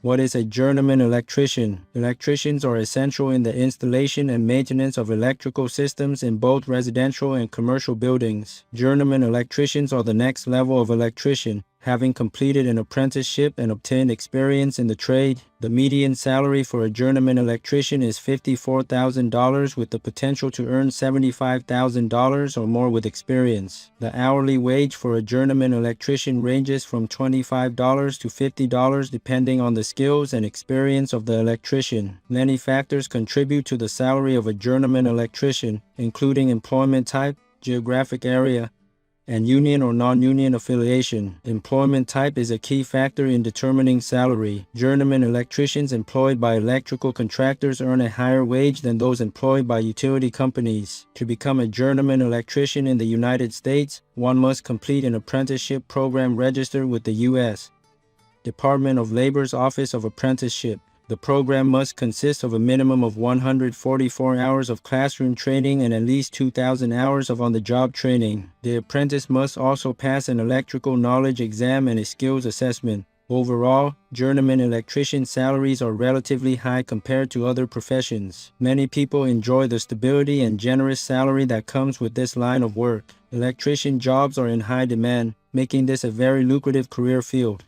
What is a journeyman electrician? Electricians are essential in the installation and maintenance of electrical systems in both residential and commercial buildings. Journeyman electricians are the next level of electrician, having completed an apprenticeship and obtained experience in the trade. The median salary for a journeyman electrician is $54,000 with the potential to earn $75,000 or more with experience. The hourly wage for a journeyman electrician ranges from $25 to $50 depending on the skills and experience of the electrician. Many factors contribute to the salary of a journeyman electrician, including employment type, geographic area, and union or non-union affiliation. Employment type is a key factor in determining salary. Journeyman electricians employed by electrical contractors earn a higher wage than those employed by utility companies. To become a journeyman electrician in the United States, one must complete an apprenticeship program registered with the U.S. Department of Labor's Office of Apprenticeship. The program must consist of a minimum of 144 hours of classroom training and at least 2,000 hours of on-the-job training. The apprentice must also pass an electrical knowledge exam and a skills assessment. Overall, journeyman electrician salaries are relatively high compared to other professions. Many people enjoy the stability and generous salary that comes with this line of work. Electrician jobs are in high demand, making this a very lucrative career field.